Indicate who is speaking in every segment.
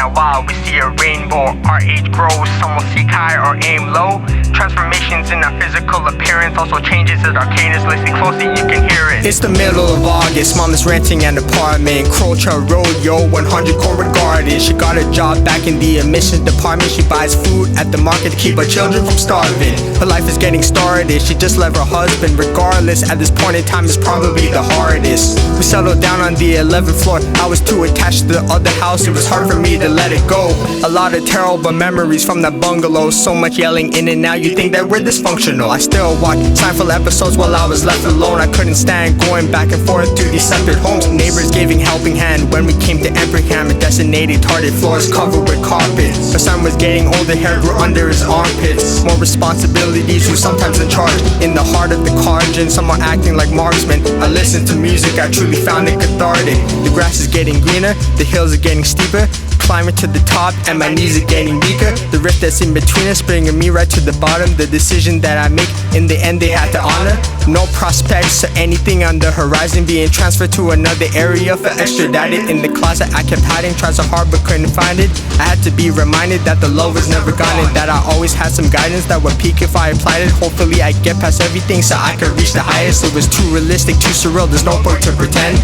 Speaker 1: in a while we see a rainbow. Our age grows, some will seek high or aim low. Transformations in our physical appearance, also changes at our cadence. Listen closely, you can hear it.
Speaker 2: It's the middle of August, mom is renting an apartment. Crocha Road, yo, 100 Corwood Garden. She got a job back in the admissions department. She buys food at the market to keep her children from starving. Her life is getting started, she just left her husband. Regardless, at this point in time, it's probably the hardest. We settled down on the 11th floor. I was too attached to the other house, it was hard for me to let it go. A lot of terrible memories from that bungalow. So much yelling in and out, you think that we're dysfunctional. I still watch Seinfeld episodes while I was left alone. I couldn't stand going back and forth to these separate homes. Neighbors giving helping hand when we came to Emperham. A designated target, floors covered with carpet. My son was getting older, hair grew under his armpits. More responsibilities, who's sometimes in charge. In the heart of the cargin, some are acting like marksmen. I listen to music, I truly found it cathartic. The grass is getting greener, the hills are getting steeper. Climbing to the top and my knees are getting weaker. The rift that's in between us bringing me right to the bottom. The decision that I make, in the end they had to honor. No prospects or anything on the horizon. Being transferred to another area for extradited. In the closet I kept hiding, tried so hard but couldn't find it. I had to be reminded that the love was never gone, and that I always had some guidance that would peak if I applied it. Hopefully I get past everything so I could reach the highest. It was too realistic, too surreal, there's no point to pretend.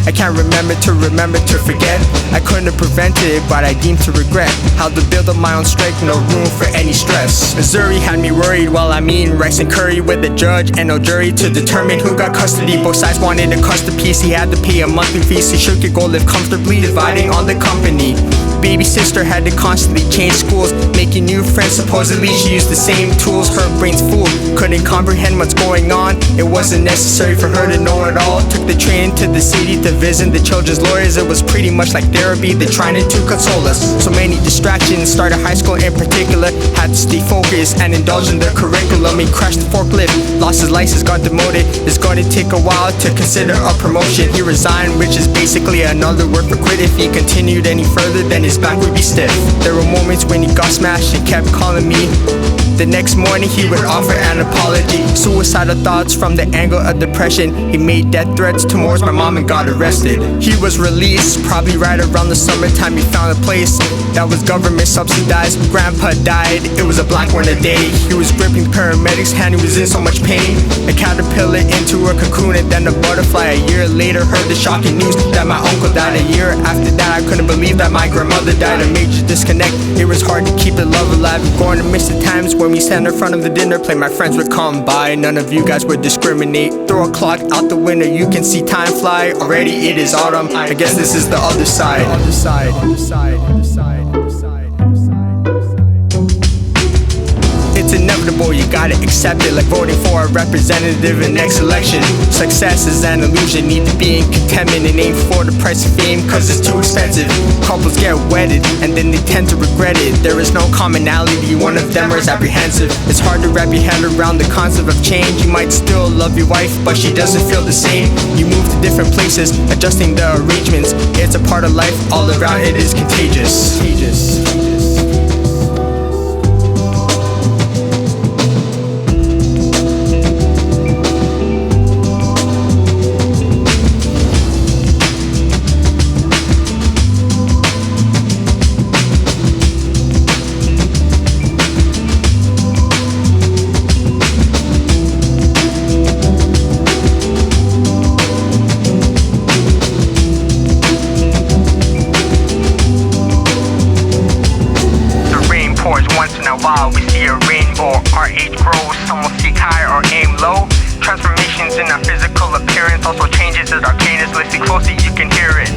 Speaker 2: I can't remember to forget. I couldn't have prevented it, but I deemed to regret how to build up my own strength, no room for any stress. Missouri had me worried while I'm eating rice and curry with a judge and no jury to determine who got custody. Both sides wanted a custody piece, he had to pay a monthly fee so she could go live comfortably, dividing on the company. Baby sister had to constantly change schools, making new friends. Supposedly she used the same tools, her brain's full, couldn't comprehend what's going on. It wasn't necessary for her to know it all. Took the train into the city to visit the children's lawyers. It was pretty much like therapy, they're trying to console us. So many distractions, started high school in particular. Had to stay focused and indulge in the curriculum. He crashed the forklift, lost his license, got demoted. It's going to take a while to consider a promotion. He resigned, which is basically another word for quit. If he continued any further, then his back would be stiff. There were moments when he got smashed and kept calling me. The next morning he would offer an apology. Suicidal thoughts from the angle of depression. He made death threats towards my mom and got arrested. He was released, probably right around the summertime. He found a place that was government subsidized. Grandpa died, it was a black winter day. He was gripping paramedics' hand, he was in so much pain. A caterpillar into a cocoon and then a butterfly. A year later heard the shocking news that my uncle died. A year after that I couldn't believe that my grandmother died. A major disconnect, it was hard to keep the love alive. I'm going to miss the times when we stand in front of the dinner plate. My friends would come by, none of you guys would discriminate. Throw a clock out the window, you can see time fly. Already it is autumn, I guess this is the other side. It's inevitable, you gotta accept it. Like voting for a representative in next election. Success is an illusion, need to be in contentment and aim for the price of fame, cause it's too expensive. Couples get wedded and then they tend to regret it. There is no commonality, one of them is apprehensive. It's hard to wrap your head around the concept of change. You might still love your wife, but she doesn't feel the same. You move to different places, adjusting the arrangements. It's a part of life, all around it is contagious.
Speaker 1: Once in a while we see a rainbow. Our age grows, some will seek high or aim low. Transformations in our physical appearance, also changes at our cadence. Listen closely, you can hear it.